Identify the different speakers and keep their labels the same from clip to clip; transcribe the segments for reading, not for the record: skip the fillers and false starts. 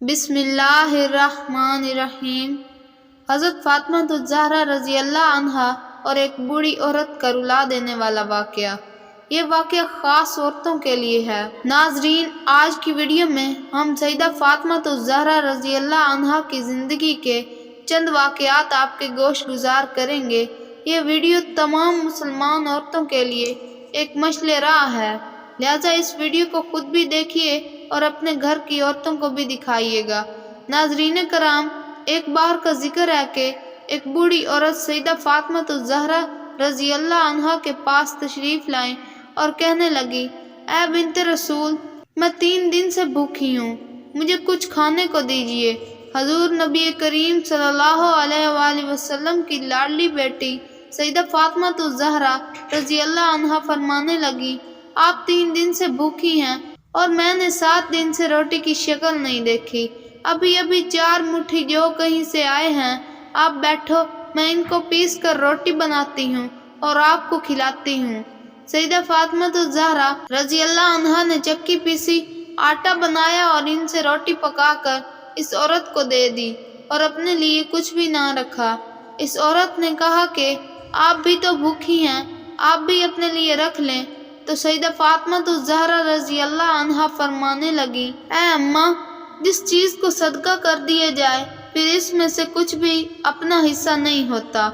Speaker 1: بسم اللہ الرحمن الرحیم۔ حضرت فاطمہ الزہرا رضی اللہ عنہا اور ایک بوڑھی عورت کا رلا دینے والا واقعہ۔ یہ واقعہ خاص عورتوں کے لیے ہے۔ ناظرین، آج کی ویڈیو میں ہم سیدہ فاطمہ الزہرا رضی اللہ عنہا کی زندگی کے چند واقعات آپ کے گوش گزار کریں گے۔ یہ ویڈیو تمام مسلمان عورتوں کے لیے ایک مشعل راہ ہے، لہٰذا اس ویڈیو کو خود بھی دیکھیے اور اپنے گھر کی عورتوں کو بھی دکھائیے گا۔ ناظرین کرام، ایک بار کا ذکر ہے کہ ایک بوڑھی عورت سیدہ فاطمہ الزہرا رضی اللہ عنہا کے پاس تشریف لائیں اور کہنے لگی، اے بنت رسول، میں 3 دن سے بھوکی ہوں، مجھے کچھ کھانے کو دیجیے۔ حضور نبی کریم صلی اللہ علیہ وآلہ وسلم کی لاڈلی بیٹی سیدہ فاطمہ الزہرا رضی اللہ عنہا فرمانے لگی، آپ 3 دن سے بھوکی ہیں اور میں نے 7 دن سے روٹی کی شکل نہیں دیکھی۔ ابھی 4 مٹھی جو کہیں سے آئے ہیں، آپ بیٹھو، میں ان کو پیس کر روٹی بناتی ہوں اور آپ کو کھلاتی ہوں۔ سیدہ فاطمہ الزہرا رضی اللہ عنہا نے چکی پیسی، آٹا بنایا اور ان سے روٹی پکا کر اس عورت کو دے دی اور اپنے لیے کچھ بھی نہ رکھا۔ اس عورت نے کہا کہ آپ بھی تو بھوکی ہیں، آپ بھی اپنے لیے رکھ لیں۔ تو سیدہ فاطمہ الزہرا رضی اللہ عنہا فرمانے لگی، اے اماں، جس چیز کو صدقہ کر دیا جائے پھر اس میں سے کچھ بھی اپنا حصہ نہیں ہوتا۔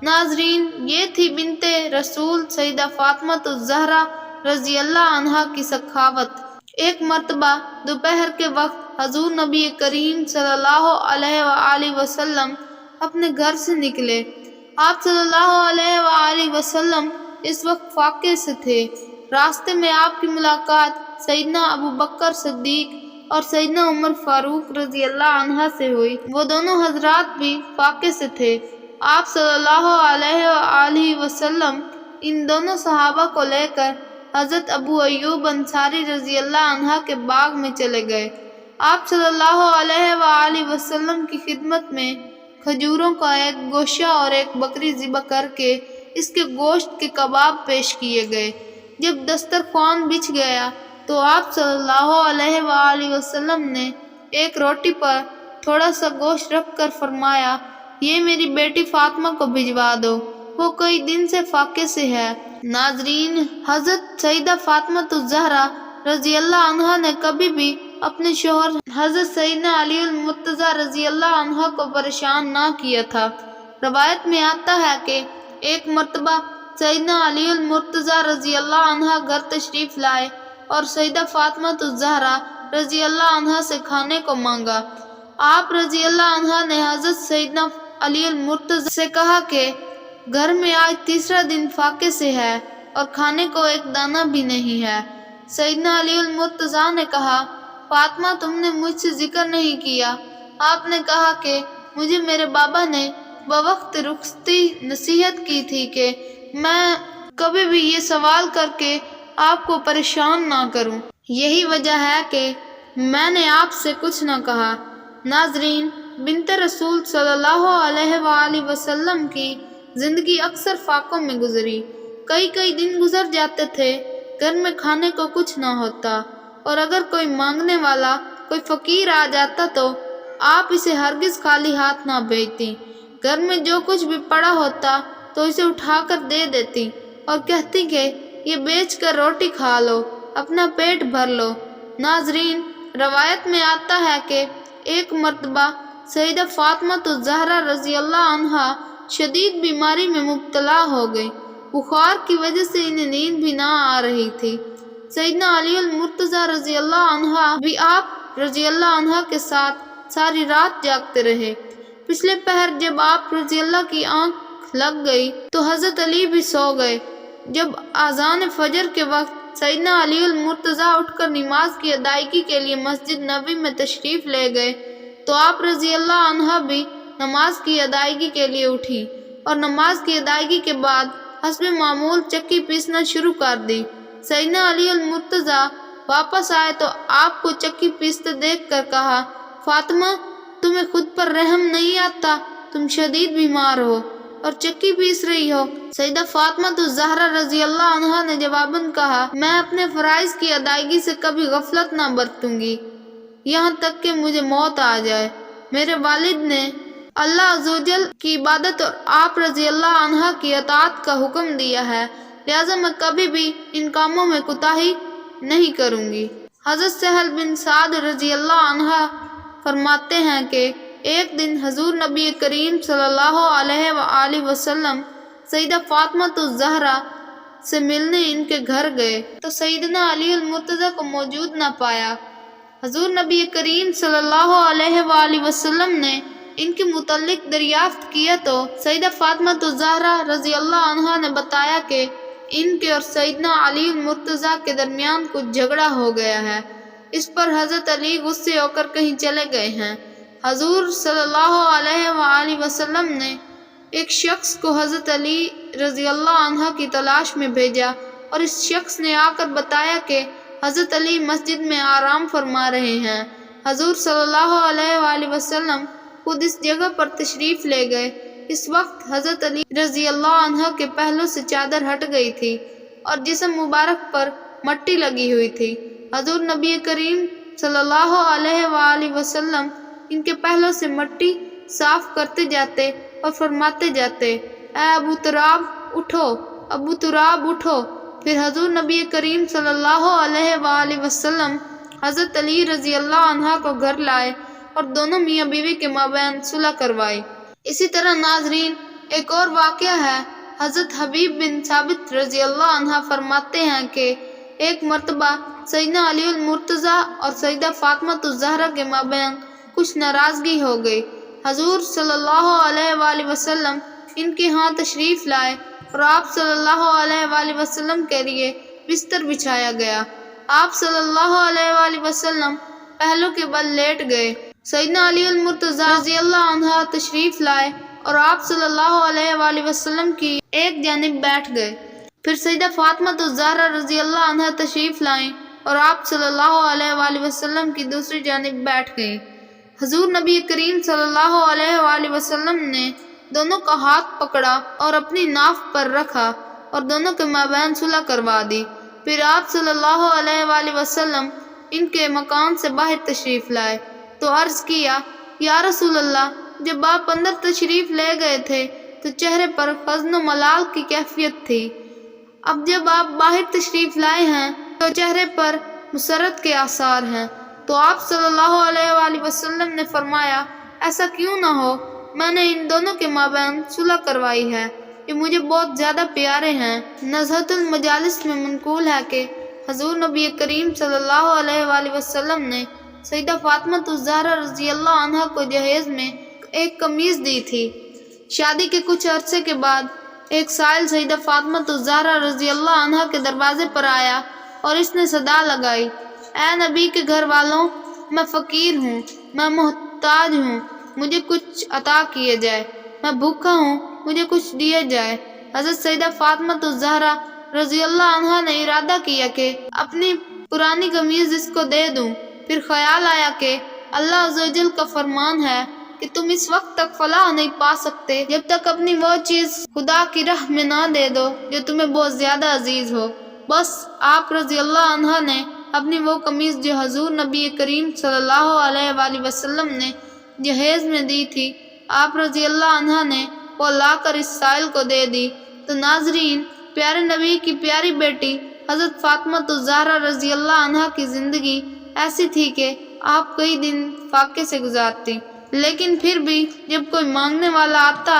Speaker 1: ناظرین، یہ تھی بنت رسول سیدہ فاطمہ الزہرا رضی اللہ عنہا کی سخاوت۔ ایک مرتبہ دوپہر کے وقت حضور نبی کریم صلی اللہ علیہ وآلہ وسلم اپنے گھر سے نکلے۔ آپ صلی اللہ علیہ وآلہ وسلم اس وقت فاقے سے تھے۔ راستے میں آپ کی ملاقات سیدنا ابو بکر صدیق اور سیدنا عمر فاروق رضی اللہ عنہ سے ہوئی۔ وہ دونوں حضرات بھی فاقے سے تھے۔ آپ صلی اللہ علیہ وآلہ وسلم ان دونوں صحابہ کو لے کر حضرت ابو ایوب انصاری رضی اللہ عنہ کے باغ میں چلے گئے۔ آپ صلی اللہ علیہ وآلہ وسلم کی خدمت میں کھجوروں کا ایک گوشہ اور ایک بکری ذبح کر کے اس کے گوشت کے کباب پیش کیے گئے۔ جب دسترخوان بچھ گیا تو آپ صلی اللہ علیہ وآلہ وسلم نے ایک روٹی پر تھوڑا سا گوشت رکھ کر فرمایا، یہ میری بیٹی فاطمہ کو بھجوا دو، وہ کئی دن سے فاقے سے ہے۔ ناظرین، حضرت سیدہ فاطمہ الزہرا رضی اللہ عنہا نے کبھی بھی اپنے شوہر حضرت سیدنا علی المرتضیٰ رضی اللہ عنہ کو پریشان نہ کیا تھا۔ روایت میں آتا ہے کہ ایک مرتبہ سیدنا علی المرتضیٰ رضی اللہ عنہ گھر تشریف لائے اور سیدہ فاطمہ الزہرا رضی اللہ عنہ سے کھانے کو مانگا۔ آپ رضی اللہ عنہ نے حضرت سیدنا علی المرتضیٰ سے کہا کہ گھر میں آج 3 دن فاقے سے ہے اور کھانے کو ایک دانہ بھی نہیں ہے۔ سیدنا علی المرتضیٰ نے کہا، فاطمہ، تم نے مجھ سے ذکر نہیں کیا۔ آپ نے کہا کہ مجھے میرے بابا نے بوقت رخصتی نصیحت کی تھی کہ میں کبھی بھی یہ سوال کر کے آپ کو پریشان نہ کروں، یہی وجہ ہے کہ میں نے آپ سے کچھ نہ کہا۔ ناظرین، بنت رسول صلی اللہ علیہ وآلہ وسلم کی زندگی اکثر فاقوں میں گزری۔ کئی دن گزر جاتے تھے، گھر میں کھانے کو کچھ نہ ہوتا، اور اگر کوئی مانگنے والا، کوئی فقیر آ جاتا تو آپ اسے ہرگز خالی ہاتھ نہ بھیجتی۔ گھر میں جو کچھ بھی پڑا ہوتا تو اسے اٹھا کر دے دیتی اور کہتی کہ یہ بیچ کر روٹی کھا لو، اپنا پیٹ بھر لو۔ ناظرین، روایت میں آتا ہے کہ ایک مرتبہ سیدہ فاطمہ الزہرا رضی اللہ عنہا شدید بیماری میں مبتلا ہو گئی۔ بخار کی وجہ سے انہیں نیند بھی نہ آ رہی تھی۔ سیدنا علی المرتضیٰ رضی اللہ عنہ بھی آپ رضی اللہ عنہ کے ساتھ ساری رات جاگتے رہے۔ پچھلے پہر جب آپ رضی اللہ کی آنکھ لگ گئی تو حضرت علی بھی سو گئے۔ جب اذان فجر کے وقت سیدنا علی المرتضیٰ اٹھ کر نماز کی ادائیگی کے لیے مسجد نبوی میں تشریف لے گئے تو آپ رضی اللہ عنہ بھی نماز کی ادائیگی کے لیے اٹھی اور نماز کی ادائیگی کے بعد حسب معمول چکی پیسنا شروع کر دی۔ سیدنا علی المرتضیٰ واپس آئے تو آپ کو چکی پیستے دیکھ کر کہا، فاطمہ، تمہیں خود پر رحم نہیں آتا؟ تم شدید بیمار ہو اور چکی پیس رہی ہو۔ سیدہ فاطمہ الزہرا رضی اللہ عنہا نے جواباً کہا، میں اپنے فرائض کی ادائیگی سے کبھی غفلت نہ برتوں گی۔ یہاں تک کہ مجھے موت آ جائے۔ میرے والد نے اللہ عز و جل کی عبادت اور آپ رضی اللہ عنہ کی اطاعت کا حکم دیا ہے، لہٰذا میں کبھی بھی ان کاموں میں کوتاہی نہیں کروں گی۔ حضرت سہل بن سعد رضی اللہ عنہ فرماتے ہیں کہ ایک دن حضور نبی کریم صلی اللہ علیہ وآلہ وسلم سیدہ فاطمہ الزہرا سے ملنے ان کے گھر گئے تو سیدنا علی المرتضیٰ کو موجود نہ پایا۔ حضور نبی کریم صلی اللہ علیہ وآلہ وسلم نے ان کے متعلق دریافت کیا تو سیدہ فاطمہ الزہرا رضی اللہ عنہا نے بتایا کہ ان کے اور سیدنا علی المرتضیٰ کے درمیان کچھ جھگڑا ہو گیا ہے۔ اس پر حضرت علی غصے ہو کر کہیں چلے گئے ہیں۔ حضور صلی اللہ علیہ وآلہ وسلم نے ایک شخص کو حضرت علی رضی اللہ عنہ کی تلاش میں بھیجا اور اس شخص نے آ کر بتایا کہ حضرت علی مسجد میں آرام فرما رہے ہیں۔ حضور صلی اللہ علیہ وآلہ وسلم خود اس جگہ پر تشریف لے گئے۔ اس وقت حضرت علی رضی اللہ عنہ کے پہلو سے چادر ہٹ گئی تھی اور جسم مبارک پر مٹی لگی ہوئی تھی۔ حضور نبی کریم صلی اللہ علیہ وآلہ وسلم ان کے پہلو سے مٹی صاف کرتے جاتے اور فرماتے جاتے، اے ابو تراب اٹھو، ابو تراب اٹھو۔ پھر حضور نبی کریم صلی اللہ علیہ وآلہ وسلم حضرت علی رضی اللہ عنہ کو گھر لائے اور دونوں میاں بیوی کے مابین صلح کروائی۔ اسی طرح ناظرین ایک اور واقعہ ہے۔ حضرت حبیب بن ثابت رضی اللہ عنہ فرماتے ہیں کہ ایک مرتبہ سیدنا علی المرتضیٰ اور سیدہ فاطمہ الزہرا کے مابین کچھ ناراضگی ہو گئی۔ حضور صلی اللہ علیہ وآلہ وسلم ان کے ہاں تشریف لائے اور آپ صلی اللہ علیہ وآلہ وسلم کے لیے بستر بچھایا گیا۔ آپ صلی اللہ علیہ وآلہ وسلم پہلو کے بل لیٹ گئے۔ سیدنا علی المرتضیٰ رضی اللہ عنہ تشریف لائے اور آپ صلی اللہ علیہ وآلہ وسلم کی ایک جانب بیٹھ گئے۔ پھر سیدہ فاطمہ الزہرا رضی اللہ عنہ تشریف لائیں اور آپ صلی اللہ علیہ وآلہ وسلم کی دوسری جانب بیٹھ گئیں۔ حضور نبی کریم صلی اللہ علیہ وآلہ وسلم نے دونوں کا ہاتھ پکڑا اور اپنی ناف پر رکھا اور دونوں کے مابین صلح کروا دی۔ پھر آپ صلی اللہ علیہ وآلہ وسلم ان کے مکان سے باہر تشریف لائے تو عرض کیا، یا رسول اللہ، جب آپ اندر تشریف لے گئے تھے تو چہرے پر حزن و ملال کی کیفیت تھی، اب جب آپ باہر تشریف لائے ہیں تو چہرے پر مسرت کے آثار ہیں۔ تو آپ صلی اللہ علیہ وآلہ وسلم نے فرمایا، ایسا کیوں نہ ہو، میں نے ان دونوں کے مابین صلح کروائی ہے، یہ مجھے بہت زیادہ پیارے ہیں۔ نزہۃ المجالس میں منقول ہے کہ حضور نبی کریم صلی اللہ علیہ وآلہ وسلم نے سیدہ فاطمہ الزہرا رضی اللہ عنہ کو جہیز میں ایک قمیض دی تھی۔ شادی کے کچھ عرصے کے بعد ایک سائل سیدہ فاطمہ الزہرا رضی اللہ عنہ کے دروازے پر آیا اور اس نے صدا لگائی، اے نبی کے گھر والوں، میں فقیر ہوں، میں محتاج ہوں، مجھے کچھ عطا کیے جائے، میں بھوکا ہوں، مجھے کچھ دیے جائے۔ حضرت سیدہ فاطمہ الزہرا رضی اللہ عنہ نے ارادہ کیا کہ اپنی پرانی قمیض اس کو دے دوں۔ پھر خیال آیا کہ اللہ عز و جل کا فرمان ہے کہ تم اس وقت تک فلاح نہیں پا سکتے جب تک اپنی وہ چیز خدا کی راہ میں نہ دے دو جو تمہیں بہت زیادہ عزیز ہو۔ بس آپ رضی اللہ عنہ نے اپنی وہ قمیض جو حضور نبی کریم صلی اللہ علیہ وآلہ وسلم نے جہیز میں دی تھی، آپ رضی اللہ عنہ نے وہ لا کر اس سائل کو دے دی۔ تو ناظرین، پیارے نبی کی پیاری بیٹی حضرت فاطمہ الزہرا رضی اللہ عنہ کی زندگی ایسی تھی کہ آپ کئی دن فاقے سے گزارتی، لیکن پھر بھی جب کوئی مانگنے والا آتا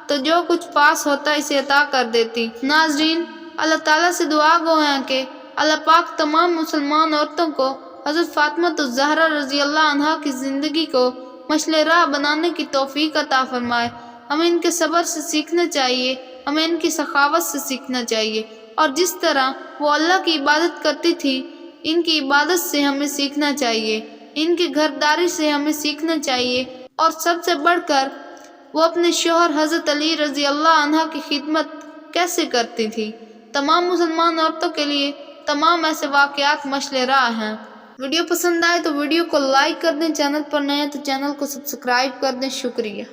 Speaker 1: تو جو کچھ پاس ہوتا اسے عطا کر دیتی۔ ناظرین، اللہ تعالیٰ سے دعا گو ہیں کہ اللہ پاک تمام مسلمان عورتوں کو حضرت فاطمہ الزہرا رضی اللہ عنہ کی زندگی کو مشعل راہ بنانے کی توفیق عطا فرمائے۔ ہمیں ان کے صبر سے سیکھنا چاہیے، ہمیں ان کی سخاوت سے سیکھنا چاہیے، اور جس طرح وہ اللہ کی عبادت کرتی تھی ان کی عبادت سے ہمیں سیکھنا چاہیے، ان کی گھرداری سے ہمیں سیکھنا چاہیے، اور سب سے بڑھ کر وہ اپنے شوہر حضرت علی رضی اللہ عنہ کی خدمت کیسے کرتی تھی۔ تمام مسلمان عورتوں کے لیے تمام ایسے واقعات مشعل راہ ہیں۔ ویڈیو پسند آئے تو ویڈیو کو لائک کر دیں، چینل پر نئے ہیں تو چینل کو سبسکرائب کر دیں۔ شکریہ۔